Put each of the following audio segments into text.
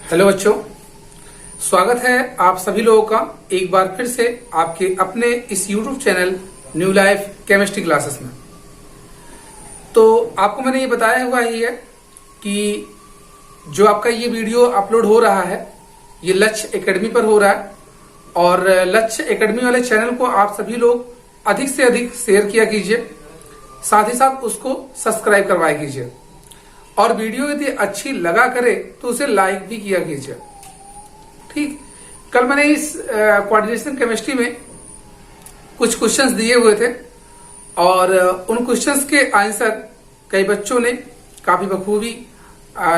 Hello बच्चों, स्वागत है आप सभी लोगों का एक बार फिर से आपके अपने इस YouTube channel new life chemistry classes में। तो आपको मैंने ये बताया हुआ ही है कि जो आपका ये वीडियो अपलोड हो रहा है ये लक्ष्य एकेडमी पर हो रहा है और लक्ष्य एकेडमी वाले चैनल को आप सभी लोग अधिक से अधिक शेयर किया कीजिए, साथ ही साथ उसको सब्सक्राइब करवाया कीजिए और वीडियो यदि अच्छी लगा करे तो उसे लाइक भी किया कीजिए। ठीक, कल मैंने इस कोऑर्डिनेशन केमिस्ट्री में कुछ क्वेश्चंस दिए हुए थे और उन क्वेश्चंस के आंसर कई बच्चों ने काफी बखूबी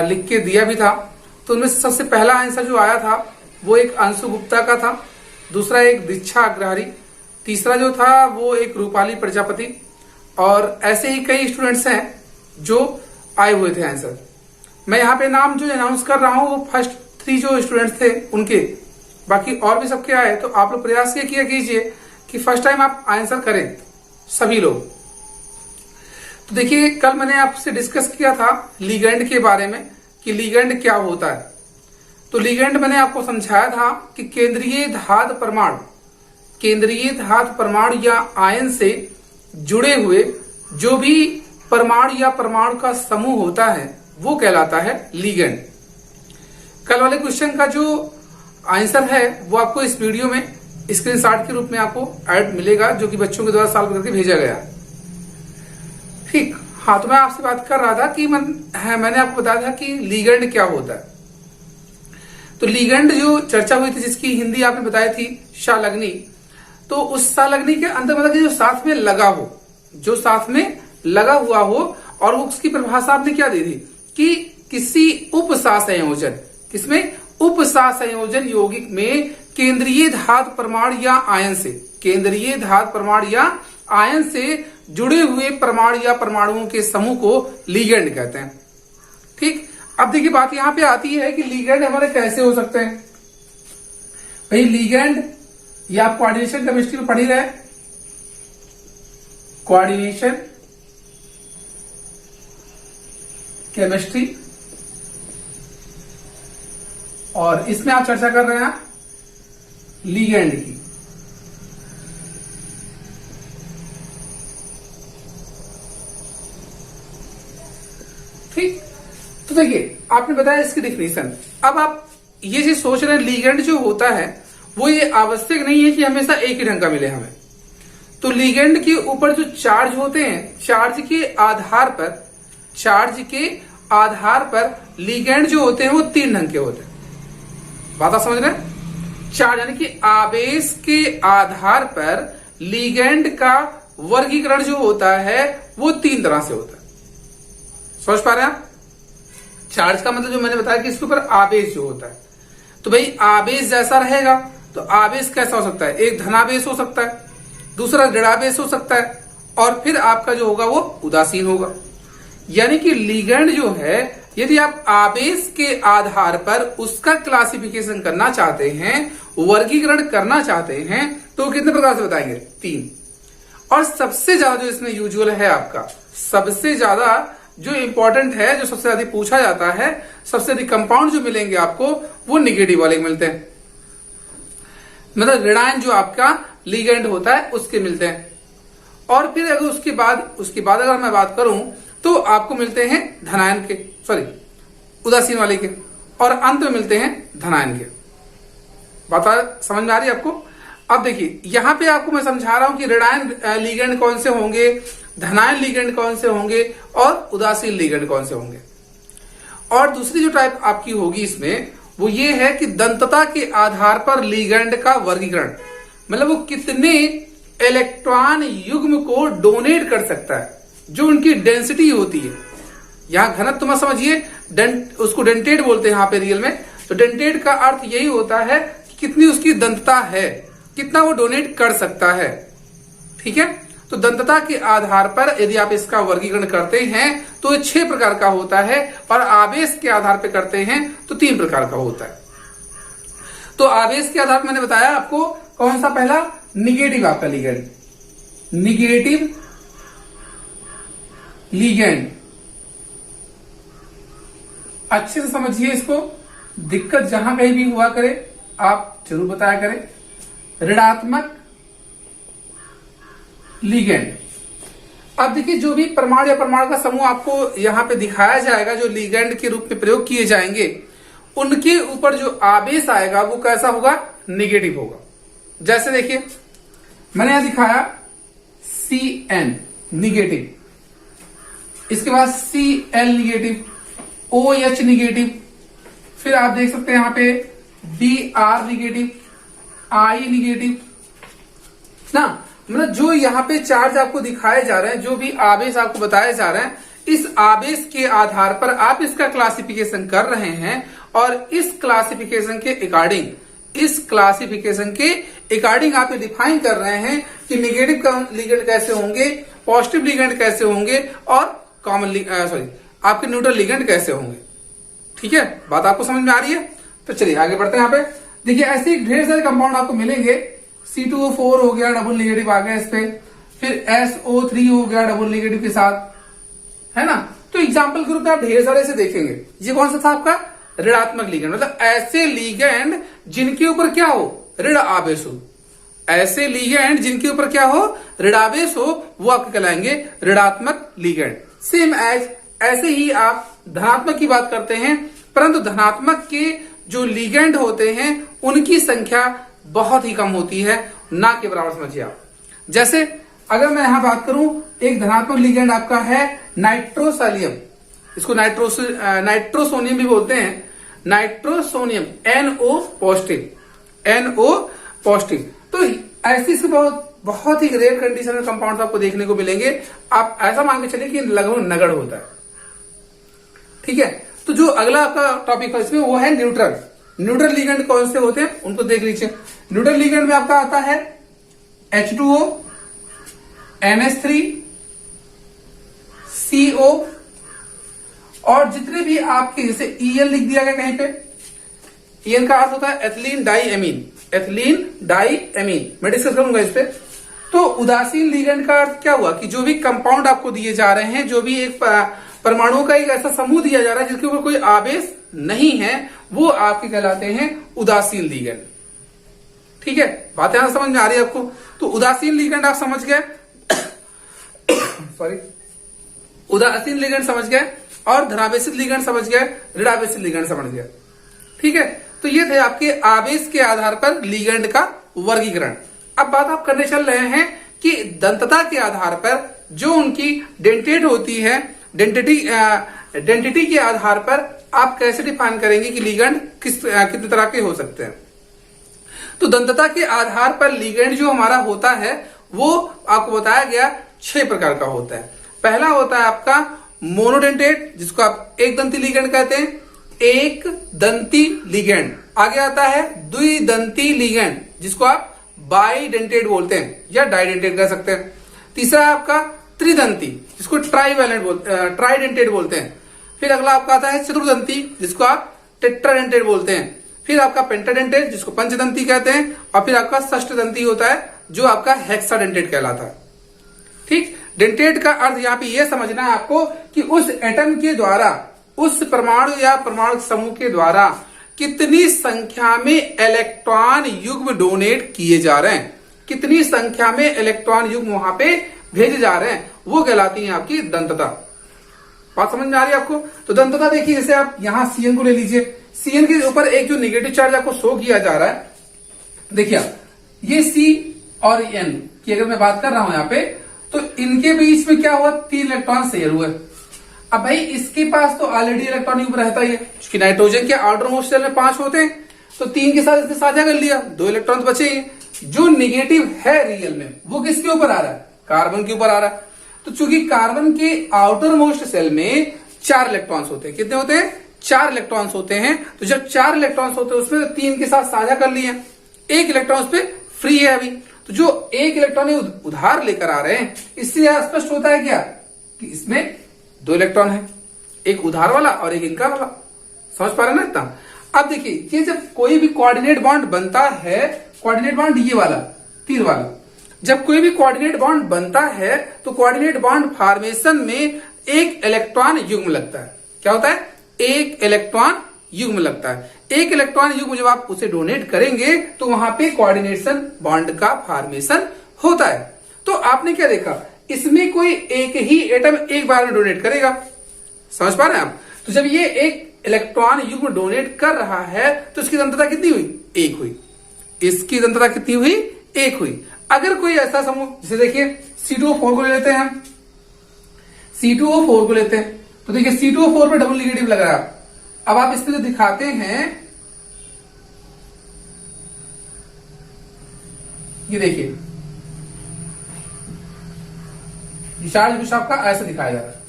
लिख के दिया भी था। तो उनमें से सबसे पहला आंसर जो आया था वो एक अंशु गुप्ता का था, दूसरा एक दीक्षा अग्रहारी, तीसरा जो था वो एक रूपाली प्रजापति और ऐसे ही कई स्टूडेंट्स हैं जो आए हुए थे आंसर। मैं यहाँ पे नाम जो अनाउंस कर रहा हूँ वो फर्स्ट 3 जो स्टूडेंट्स थे उनके, बाकी और भी सबके आए। तो आप लोग प्रयास ये किया कीजिए कि फर्स्ट टाइम आप आंसर करें सभी लोग। तो देखिए, कल मैंने आपसे डिस्कस किया था लिगेंड के बारे में कि लिगेंड क्या होता है। तो लिगेंड मैंने आपको समझाया था कि केंद्रीय धातु परमाणु या आयन से जुड़े हुए जो भी परमाणु या परमाणु का समूह होता है वो कहलाता है लिगेंड। कल वाले क्वेश्चन का जो आंसर है वो आपको इस वीडियो में स्क्रीनशॉट के रूप में आपको ऐड मिलेगा, जो कि बच्चों के द्वारा सॉल्व करके भेजा गया। ठीक, हाँ, तो मैं आपसे बात कर रहा था कि मैंने आपको बताया था कि लिगेंड क्या होता है। तो लिगेंड जो चर्चा हुई थी जिसकी हिंदी आपने बताई थी संलग्नी, तो उस संलग्नी के अंदर मतलब कि जो साथ में लगा हो, जो साथ में लगा हुआ हो, और उसकी परिभाषा आपने क्या दी थी कि किसी उपसंयोजन, किसमें उपसंयोजन यौगिक में केंद्रीय धातु परमाणु या आयन से, केंद्रीय धातु परमाणु या आयन से जुड़े हुए परमाणु या परमाणुओं के समूह को लिगेंड कहते हैं। ठीक, अब देखिए बात यहां पे आती है कि लिगेंड हमारे कैसे हो सकते हैं। भाई लिगेंड, या आप कोऑर्डिनेशन केमिस्ट्री में पढ़ ही रहे, कोऑर्डिनेशन केमिस्ट्री, और इसमें आप चर्चा कर रहे हैं लिगेंड की। ठीक, तो देखिए आपने बताया इसकी डिफिनेशन। अब आप ये चीज सोच रहे हैं लिगेंड जो होता है वो ये आवश्यक नहीं है कि हमेशा एक ही ढंग का मिले हमें। तो लिगेंड के ऊपर जो चार्ज होते हैं, चार्ज के आधार पर लिगेंड जो होते हैं वो 3 ढंग के होते हैं। बात आप समझ रहे हैं? चार्ज यानी कि आवेश के आधार पर लिगेंड का वर्गीकरण जो होता है वो 3 तरह से होता है। समझ पा रहे हैं आप? चार्ज का मतलब जो मैंने बताया कि इसके ऊपर आवेश जो होता है, तो भाई आवेश जैसा रहेगा तो आवेश कैसा हो सकता है, एक धनावेश हो सकता है, दूसरा ऋणावेश हो सकता है, और फिर आपका जो होगा वो उदासीन होगा। यानी कि लिगेंड जो है यदि आप आवेश के आधार पर उसका क्लासिफिकेशन करना चाहते हैं, वर्गीकरण करना चाहते हैं, तो कितने प्रकार से बताएंगे? 3। और सबसे ज्यादा जो इसमें यूजुअल है आपका, सबसे ज्यादा जो इंपॉर्टेंट है, जो सबसे अधिक पूछा जाता है, सबसे अधिक कंपाउंड जो मिलेंगे आपको वो निगेटिव वाले मिलते हैं, मतलब ऋणायन जो आपका लिगेंड होता है उसके मिलते हैं। और फिर अगर उसके बाद अगर मैं बात करूं तो आपको मिलते हैं धनायन के, उदासीन वाले के, और अंत में मिलते हैं धनायन के। बात समझ में आ रही है आपको? अब देखिए यहां पे आपको मैं समझा रहा हूं कि ऋणायन लिगेंड कौन से होंगे, धनायन लिगेंड कौन से होंगे और उदासीन लिगेंड कौन से होंगे। और दूसरी जो टाइप आपकी होगी इसमें वो ये है कि दंतता के आधार पर लिगेंड का वर्गीकरण, मतलब वो कितने इलेक्ट्रॉन युग्म को डोनेट कर सकता है, जो उनकी डेंसिटी होती है। यहां घनत्व मत समझिए, उसको डेंटेट बोलते हैं यहाँ पे रियल में। तो डेंटेट का अर्थ यही होता है कि कितनी उसकी दंतता है, कितना वो डोनेट कर सकता है। ठीक है, तो दंतता के आधार पर यदि आप इसका वर्गीकरण करते हैं तो 6 प्रकार का होता है, और आवेश के आधार पर करते हैं तो 3 प्रकार का होता है। तो आवेश के आधार पर मैंने बताया आपको कौन सा, पहला निगेटिव आपका लिगेंड, निगेटिव लिगेंड, अच्छे से समझिए इसको। दिक्कत जहां कहीं भी हुआ करे आप जरूर बताया करें। ऋणात्मक लिगेंड। अब देखिए जो भी परमाणु या परमाणु का समूह आपको यहां पे दिखाया जाएगा जो लिगेंड के रूप में प्रयोग किए जाएंगे, उनके ऊपर जो आवेश आएगा वो कैसा होगा? नेगेटिव होगा। जैसे देखिए मैंने यहां दिखाया Cn निगेटिव, इसके बाद Cl निगेटिव, OH निगेटिव, फिर आप देख सकते हैं यहां पे Br निगेटिव, I निगेटिव ना। मतलब जो यहाँ पे चार्ज आपको दिखाए जा रहे हैं, जो भी आवेश आपको बताए जा रहे हैं, इस आवेश के आधार पर आप इसका क्लासिफिकेशन कर रहे हैं और इस क्लासिफिकेशन के अकॉर्डिंग आप ये डिफाइन कर रहे हैं कि निगेटिव लिगेंड कैसे होंगे, पॉजिटिव लिगेंड कैसे होंगे और आपके न्यूट्रल लिगेंड कैसे होंगे। ठीक है, बात आपको समझ में आ रही है? तो चलिए आगे बढ़ते हैं। यहाँ पे देखिए ऐसे ढेर सारे कंपाउंड आपको मिलेंगे। C2O4 हो गया, डबल नेगेटिव आ गया इस पे, फिर SO3 हो गया डबल नेगेटिव के साथ, है ना। तो एग्जाम्पल के रूप में आप ढेर सारे से देखेंगे। ये कौन सा था आपका? ऋणात्मक लिगेंड, मतलब ऐसे लिगेंड जिनके ऊपर क्या हो? ऋण आवेश हो। ऐसे लिगेंड जिनके ऊपर क्या हो? ऋणावेश हो, वो आपके कहलाएंगे ऋणात्मक लिगेंड। सेम एज ऐसे ही आप धनात्मक की बात करते हैं, परंतु धनात्मक के जो लिगेंड होते हैं उनकी संख्या बहुत ही कम होती है, ना के बराबर समझिए आप। जैसे अगर मैं यहां बात करूं, एक धनात्मक लिगेंड आपका है नाइट्रोसोनियम, इसको नाइट्रोसोनियम भी बोलते हैं, नाइट्रोसोनियम NO पॉजिटिव। तो ऐसी से बहुत ही रेयर कंडीशन में कंपाउंड आपको देखने को मिलेंगे। आप ऐसा मान के चलिए कि लगभग नगण्य होता है। ठीक है, तो जो अगला आपका टॉपिक है इसमें वो है न्यूट्रल। न्यूट्रल लिगेंड कौन से होते हैं उनको देख लीजिए। न्यूट्रल लिगेंड में आपका आता है H2O, NH3, CO और जितने भी आपके, जैसे EL लिख दिया गया कहीं पे, EL का अर्थ होता है एथिलीन डाइएमीन, मैं डिस्कस करूंगा इस पे। तो उदासीन लिगेंड का अर्थ क्या हुआ कि जो भी कंपाउंड आपको दिए जा रहे हैं, जो भी एक परमाणुओं का एक ऐसा समूह दिया जा रहा है जिसके ऊपर कोई आवेश नहीं है, वो आपके कहलाते हैं उदासीन लिगेंड। ठीक है, बात यहां समझ में आ रही है आपको? तो उदासीन लिगेंड आप समझ गए सॉरी, उदासीन लिगेंड समझ गए और धनावेशित लिगेंड समझ गए, ऋणावेशित लिगेंड समझ गए। ठीक है, तो ये थे आपके आवेश के आधार पर लिगेंड का वर्गीकरण। अब बात आप करने चल रहे हैं कि दंतता के आधार पर जो उनकी डेंटेट होती है, डेंटिटी के आधार पर आप कैसे डिफाइन करेंगे कि लिगेंड कितने तरह के हो सकते हैं। तो दंतता के आधार पर लिगेंड जो हमारा होता है वो आपको बताया गया 6 प्रकार का होता है। पहला होता है आपका मोनोडेंटेट, जिसको आप एक दंती लिगेंड कहते हैं, एक दंती लिगेंड। आगे आता है द्विदंती लिगेंड, जिसको आप बाइडेंटेट बोलते हैं या डाइडेंटेट कह सकते हैं। तीसरा है आपका त्रिदंती, जिसको ट्राइडेंटेट बोलते हैं। फिर अगला आपका आता है चतुर्दंती, जिसको आप टेट्राडेंटेट बोलते हैं। फिर आपका पेंटाडेंटेट, जिसको पंचदंती कहते हैं। और फिर आपका षष्ठदंती होता है, जो आपका हेक्साडेंटेट कहलाता है। ठीक, डेंटेट का अर्थ यहाँ पे यह समझना है आपको कि उस एटम के द्वारा, उस परमाणु या परमाणु समूह के द्वारा कितनी संख्या में इलेक्ट्रॉन युग्म डोनेट किए जा रहे हैं, कितनी संख्या में इलेक्ट्रॉन युग्म वहां पे भेजे जा रहे हैं, वो कहलाती है आपकी दंतता। बात समझ में आ रही है आपको? तो दंतता देखिए, जैसे आप यहां CN को ले लीजिए, CN के ऊपर एक जो नेगेटिव चार्ज आपको शो किया जा रहा है, देखिए ये C और N की अगर मैं बात कर रहा हूं यहाँ पे, तो इनके बीच में क्या हुआ? 3 इलेक्ट्रॉन शेयर हुए। अब भाई इसके पास तो ऑलरेडी इलेक्ट्रॉन युग्म रहता ही है, क्योंकि नाइट्रोजन के आउटर मोस्ट शेल में 5 होते हैं, तो 3 के साथ इसने साझा कर लिया, 2 इलेक्ट्रॉन बचे ही। जो निगेटिव है रियल में वो किसके ऊपर आ रहा है? कार्बन के ऊपर आ रहा है। तो चूंकि कार्बन के आउटर मोस्ट सेल में 4 इलेक्ट्रॉन्स होते हैं, कितने होते हैं? 4 इलेक्ट्रॉन्स होते हैं। तो जब 4 इलेक्ट्रॉन्स होते हैं उसमें 3 के साथ साझा कर लिए, 1 इलेक्ट्रॉन उस पे फ्री है अभी। तो जो 1 इलेक्ट्रॉन उधार लेकर आ रहे हैं, इससे यह स्पष्ट होता है क्या कि इसमें 2 इलेक्ट्रॉन है, एक उधार वाला और एक इनकार वाला। समझ पा रहे ना इतना? अब देखिए, ये जब कोई भी कोऑर्डिनेट बॉन्ड बनता है, कोऑर्डिनेट बॉन्ड ये वाला तीर वाला, जब कोई भी कोऑर्डिनेट बॉन्ड बनता है तो कोऑर्डिनेट बॉन्ड फॉर्मेशन में एक इलेक्ट्रॉन युग्म लगता है। क्या होता है? एक इलेक्ट्रॉन युग्म लगता है। एक इलेक्ट्रॉन युग्म जब आप उसे डोनेट करेंगे तो वहां पे कोऑर्डिनेशन बॉन्ड का फॉर्मेशन होता है। तो आपने क्या देखा, इसमें कोई एक ही एटम एक बार में डोनेट करेगा, समझ पा रहे हैं आप। तो जब ये एक इलेक्ट्रॉन युग्म डोनेट कर रहा है तो इसकी सांद्रता कितनी हुई, एक हुई। इसकी सांद्रता कितनी हुई, एक हुई। अगर कोई ऐसा समूह, जैसे देखिए C2O4 को ले लेते हैं हम, C2O4 को लेते हैं तो देखिए C2O4 पे डबल नेगेटिव लग रहा है। अब आप इसमें जो दिखाते हैं, ये देखिए ये चार्ज कुछ आपका ऐसा दिखाया जा रहा है,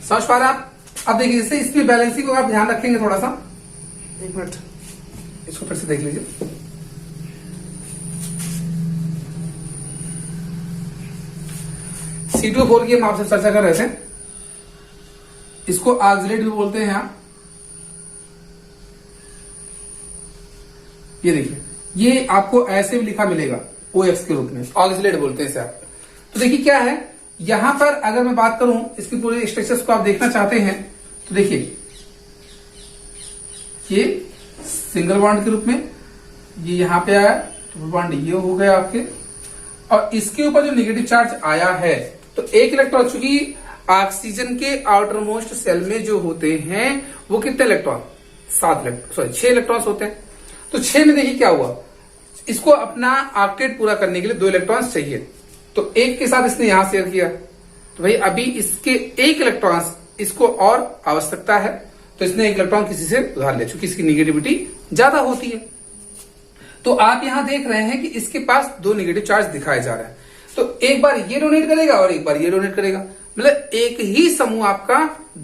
समझ पा रहे हैं आप। अब देखिए जैसे इसमें बैलेंसिंग को आप ध्यान रखेंगे थोड़ा सा, एक मिनट इसको फिर से देख लीजिए। C2O4 की हम आपसे चर्चा कर रहे थे, इसको ऑक्सिलेट भी बोलते हैं आप। ये देखिए ये आपको ऐसे भी लिखा मिलेगा OX के रूप में, ऑक्सिलेट बोलते हैं इसे आप। तो देखिए क्या है यहां पर, अगर मैं बात करूं इसकी पूरे स्ट्रक्चर्स को आप देखना चाहते हैं तो देखिए ये सिंगल बॉन्ड के रूप में, ये यहां पे आया ट्रिपल बॉन्ड ये हो गया आपके, और इसके ऊपर जो नेगेटिव चार्ज आया है तो एक इलेक्ट्रॉन, चूंकि ऑक्सीजन के आउटर मोस्ट सेल में जो होते हैं वो कितने इलेक्ट्रॉन, 6 इलेक्ट्रॉन्स होते हैं। तो 6 में देखिए क्या हुआ, इसको अपना ऑक्टेट पूरा करने के लिए 2 इलेक्ट्रॉन्स चाहिए, तो एक के साथ इसने यहां शेयर किया, तो भाई अभी इसके एक इलेक्ट्रॉन्स इसको और आवश्यकता है, तो इसने एक इलेक्ट्रॉन किसी से उधार लिया, चूंकि इसकी निगेटिविटी ज्यादा होती है। तो आप यहां देख रहे हैं कि इसके पास 2 नेगेटिव चार्ज दिखाए जा रहे हैं, तो एक बार ये डोनेट करेगा और एक बार ये डोनेट करेगा, मतलब एक ही समूह आपका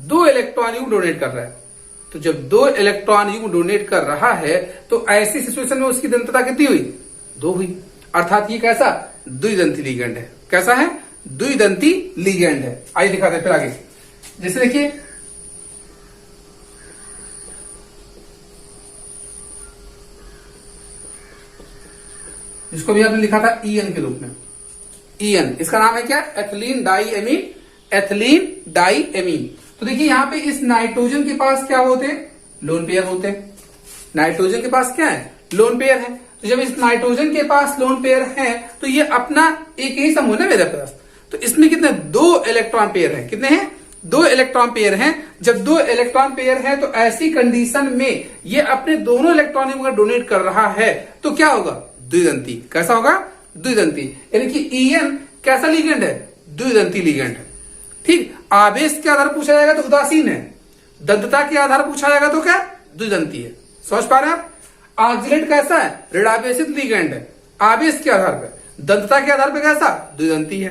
2 इलेक्ट्रॉन युग्म डोनेट कर रहा है। तो जब 2 इलेक्ट्रॉन युग्म डोनेट कर रहा है तो ऐसी सिचुएशन में उसकी दंतता कितनी हुई, 2 हुई, अर्थात ये कैसा द्विदंती लिगेंड है। कैसा है, द्विदंती लिगेंड है। आइए दिखाते हैं फिर आगे, जैसे देखिए इसको भी आपने लिखा था EN के रूप में, EN इसका नाम है क्या, एथिलीन डाइएमीन, एथिलीन डाइएमीन। तो देखिए यहां पे इस नाइट्रोजन के पास क्या होते हैं, लोन पेयर होते हैं। नाइट्रोजन के पास क्या है, लोन पेयर है। तो जब इस नाइट्रोजन के पास लोन पेयर है तो ये अपना एक ही समूह है मेरे पास, तो इसमें कितने 2 इलेक्ट्रॉन पेयर है, कितने हैं 2 इलेक्ट्रॉन पेयर हैं। जब 2 इलेक्ट्रॉन पेयर है तो ऐसी कंडीशन में ये अपने दोनों इलेक्ट्रॉन अगर डोनेट कर रहा है तो क्या होगा, द्विदंती। कैसा होगा, द्विदंती, यानी कि EN कैसा लिगेंड है, द्विदंती लिगेंड है। ठीक, आवेश के आधार पूछा जाएगा तो उदासीन है, दंतता के आधार पूछा जाएगा तो क्या, द्विदंती है। समझ पा रहे हैं आप। ऑक्सिलेट कैसा है, ऋणावेशित लिगेंड है, आवेश के आधार पर, दंतता के आधार पर कैसा, द्विदंती है।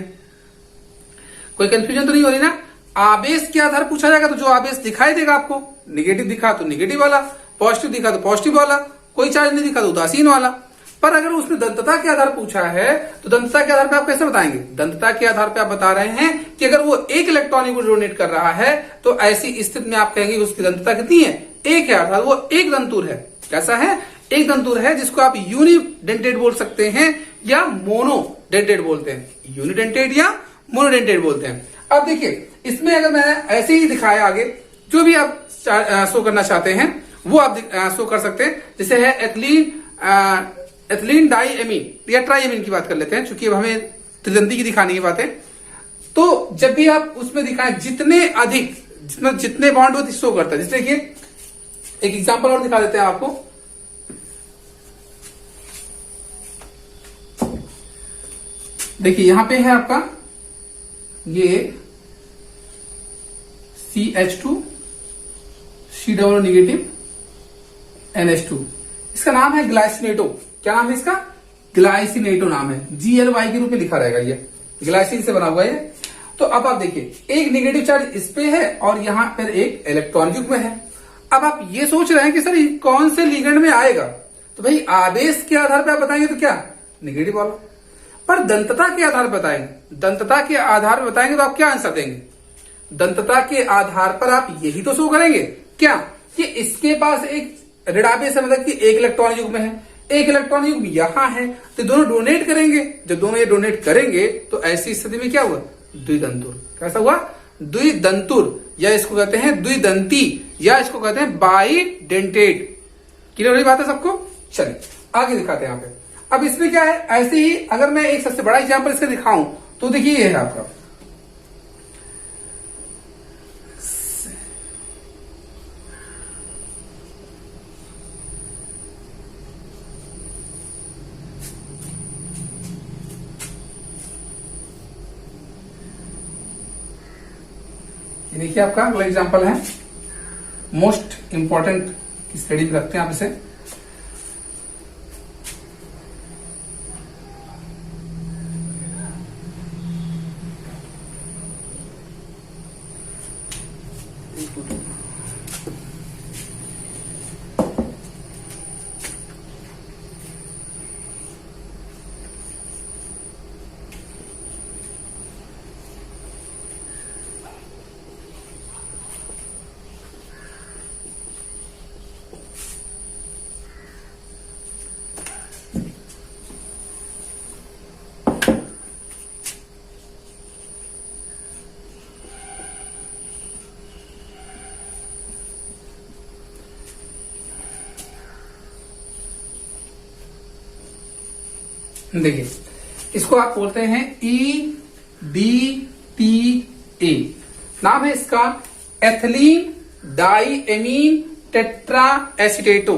कोई कंफ्यूजन तो नहीं हो रही ना। आवेश के आधार पूछा जाएगा तो जो आवेश दिखाई देगा आपको, निगेटिव दिखा तो निगेटिव वाला, पॉजिटिव दिखा तो पॉजिटिव वाला, कोई चार्ज नहीं दिखा तो उदासीन वाला। पर अगर उसने दंतता के आधार पूछा है तो दंतता के आधार पर आप कैसे बताएंगे, दंतता के आधार पर आप बता रहे हैं कि अगर वो एक इलेक्ट्रॉन को डोनेट कर रहा है तो ऐसी स्थिति में आप कहेंगे उसकी दंतता कितनी है, 1 है, अर्थात वो एक दंतुर है। कैसा है, एक दंतुर है, जिसको आप यूनिडेंटेड बोल सकते हैं या मोनोडेंटेड बोलते हैं, यूनिडेंटेड या मोनोडेंटेड बोलते हैं। अब देखिए इसमें अगर मैंने ऐसे ही दिखाया, आगे जो भी आप शो करना चाहते हैं वो आप शो कर सकते हैं। जैसे है एथिलीन डाइएमीन या ट्राइएमीन की बात कर लेते हैं, चूंकि अब हमें त्रिदंती की दिखानी है बातें। तो जब भी आप उसमें दिखाएं, जितने अधिक जितने बॉन्ड हो शो करता है। जैसे देखिए एक एग्जांपल और दिखा देते हैं आपको। देखिए यहां पे है आपका ये CH2 C double negative NH2, इसका नाम है ग्लाइसिनेटो। क्या नाम है इसका, ग्लाइसिनेटो नाम है, GLY के रूप में लिखा रहेगा, ये ग्लाइसिन से बना हुआ है। तो अब आप देखिए एक नेगेटिव चार्ज इस पे है और यहां पर एक इलेक्ट्रॉन युग्म है। अब आप ये सोच रहे हैं कि सर ये कौन से लिगेंड में आएगा, तो भाई आवेश के आधार पर आप बताएंगे तो क्या, नेगेटिव वाला। पर दंतता के आधार पर बताएंगे, दंतता के आधार पर बताएंगे तो आप क्या आंसर देंगे, दंतता के आधार पर आप यही तो शो करेंगे क्या कि इसके पास एक ऋणावेश है, मतलब कि एक इलेक्ट्रॉन युग्म है, एक इलेक्ट्रॉन युग्म यहां है, तो दोनों डोनेट करेंगे। जब दोनों ये डोनेट करेंगे तो ऐसी स्थिति में क्या हुआ, द्विदंतुर। कैसा हुआ, द्विदंतुर, या इसको कहते हैं द्विदंती, या इसको कहते हैं बाइडेंटेड। क्लियर हो रही बात है सबको? चलिए आगे दिखाते हैं यहाँ पे। अब इसमें क्या है, ऐसे ही अगर मैं एक सबसे बड़ा एग्जाम्पल इसका दिखाऊं तो देखिए ये है आपका ये देखिए आपका अगला एग्जाम्पल है, मोस्ट इंपॉर्टेंट स्टडी में रखते हैं आप इसे। देखिए इसको आप बोलते हैं EDTA, नाम है इसका ethylene diamine tetra acetato,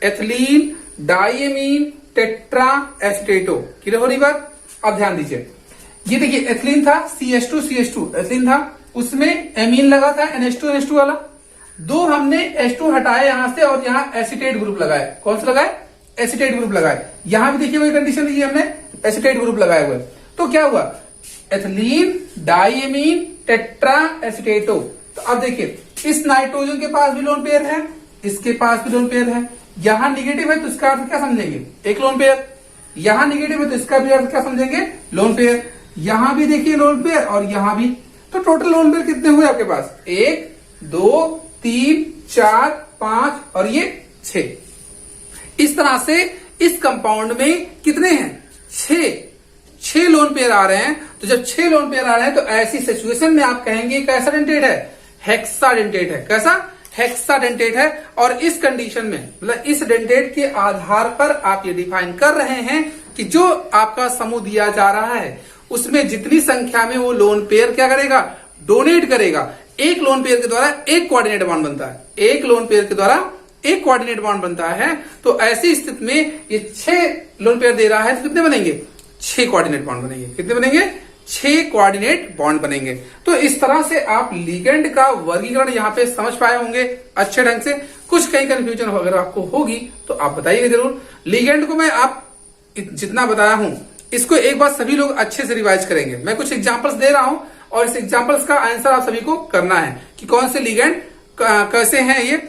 ethylene diamine tetra acetato. Clear हो रही बात? अब ध्यान दीजिए, ये देखिए एथिलीन था CH2 एथिलीन था, उसमें एमीन लगा था NH2 वाला, दो हमने H2 हटाया यहां से और यहां एसीटेट ग्रुप लगाया। कौन सा लगाया? एसीटेट ग्रुप लगाए। यहां भी देखिए वही कंडीशन दी हमने, एसीटेट ग्रुप लगाए हुए। तो क्या हुआ? Ethylene diamine tetra acetato. तो अब देखिए इस नाइट्रोजन के पास भी लोन पेयर है, इसके पास भी लोन पेयर है। यहां निगेटिव है तो इसका अर्थ क्या समझेंगे? एक लोन पेयर। यहां निगेटिव है तो इसका भी अर्थ क्या समझेंगे? Lone pair. यहां भी देखिए लोन पेयर और यहां भी। तो टोटल लोन पेयर कितने हुए आपके पास? 1 2 3 4 5 और ये 6। इस तरह से इस कंपाउंड में कितने हैं? 6 लोन पेयर आ रहे हैं। तो जब 6 लोन पेयर आ रहे हैं तो ऐसी सिचुएशन में आप कहेंगे कैसा डेंटेट है? हेक्साडेंटेट है। कैसा? हेक्साडेंटेट है। और इस कंडीशन में मतलब इस डेंटेट के आधार पर आप ये डिफाइन कर रहे हैं कि जो आपका समूह दिया जा रहा है उसमें जितनी संख्या में वो लोन पेयर क्या करेगा? डोनेट करेगा। एक लोन पेयर के द्वारा एक कोऑर्डिनेट बॉन्ड बनता है, एक लोन पेयर के द्वारा एक कोऑर्डिनेट बॉन्ड बनता है। तो ऐसी स्थिति में ये 6 लोन पेयर दे रहा है तो कितने बनेंगे? 6 कोऑर्डिनेट बॉन्ड बनेंगे। कितने बनेंगे? 6 कोऑर्डिनेट बॉन्ड बनेंगे। तो इस तरह से आप लिगेंड का वर्गीकरण यहाँ पे समझ पाए होंगे अच्छे ढंग से। कुछ कहीं कंफ्यूजन अगर आपको होगी तो आप बताइएगा जरूर। लिगेंड को मैं आप जितना बताया हूं इसको एक बार सभी लोग अच्छे से रिवाइज करेंगे। मैं कुछ एग्जाम्पल्स दे रहा हूं और इस एग्जाम्पल्स का आंसर आप सभी को करना है कि कौन से लिगेंड कैसे हैं, ये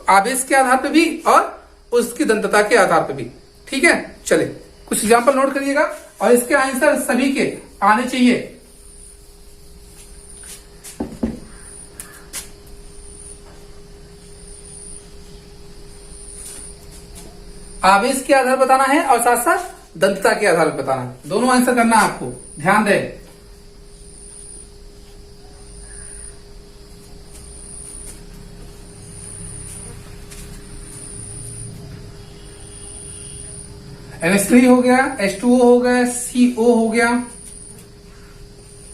आवेश के आधार पर भी और उसकी दंतता के आधार पर भी। ठीक है, चले कुछ एग्जाम्पल नोट करिएगा और इसके आंसर सभी के आने चाहिए। आवेश के आधार बताना है और साथ साथ दंतता के आधार पर बताना है। दोनों आंसर करना है आपको, ध्यान दें। NH3 हो गया, H2O हो गया, CO हो गया,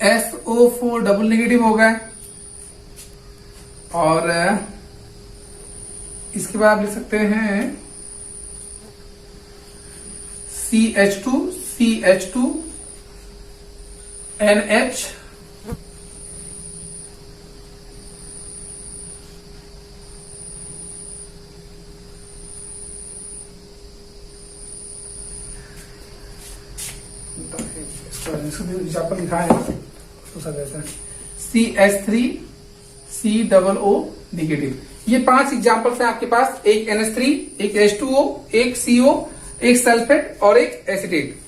SO4 डबल नेगेटिव हो गया और इसके बाद आप लिख सकते हैं CH2 NH एग्जाम्पल लिखा है तो सब ऐसा है CH3 COO नेगेटिव। ये 5 एग्जाम्पल्स हैं आपके पास, एक NH3, एक H2O, एक CO, एक सल्फेट और एक एसिटेट।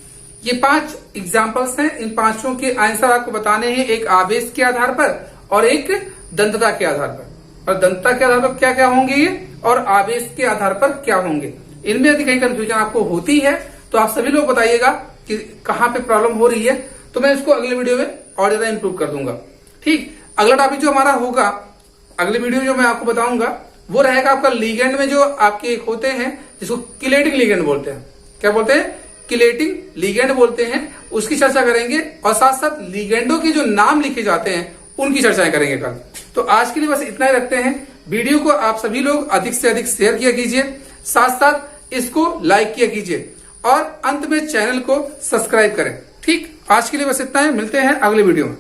ये 5 एग्जाम्पल्स हैं। इन पांचों के आंसर आपको बताने हैं, एक आवेश के आधार पर और एक दंतता के आधार पर। और दंतता के आधार पर क्या क्या होंगे ये और आवेश के आधार पर क्या होंगे। इनमें यदि कहीं कंफ्यूजन आपको होती है तो आप सभी लोग बताइएगा कि कहां पे प्रॉब्लम हो रही है, तो मैं इसको अगले वीडियो में और ज्यादा इंप्रूव कर दूंगा। ठीक, अगला टॉपिक जो हमारा होगा, अगले वीडियो जो मैं आपको बताऊंगा, वो रहेगा आपका लीगेंड में जो आपके एक होते हैं जिसको किलेटिंग लीगेंड बोलते हैं। क्या बोलते हैं? किलेटिंग लीगेंड बोलते हैं। उसकी चर्चा करेंगे और साथ साथ लीगेंडों के जो नाम लिखे जाते हैं उनकी चर्चाएं करेंगे कल। तो आज के लिए बस इतना ही रखते हैं। वीडियो को आप सभी लोग अधिक से अधिक शेयर किया कीजिए, साथ साथ इसको लाइक किया कीजिए और अंत में चैनल को सब्सक्राइब करें। ठीक, आज के लिए बस इतना है, मिलते हैं अगले वीडियो में।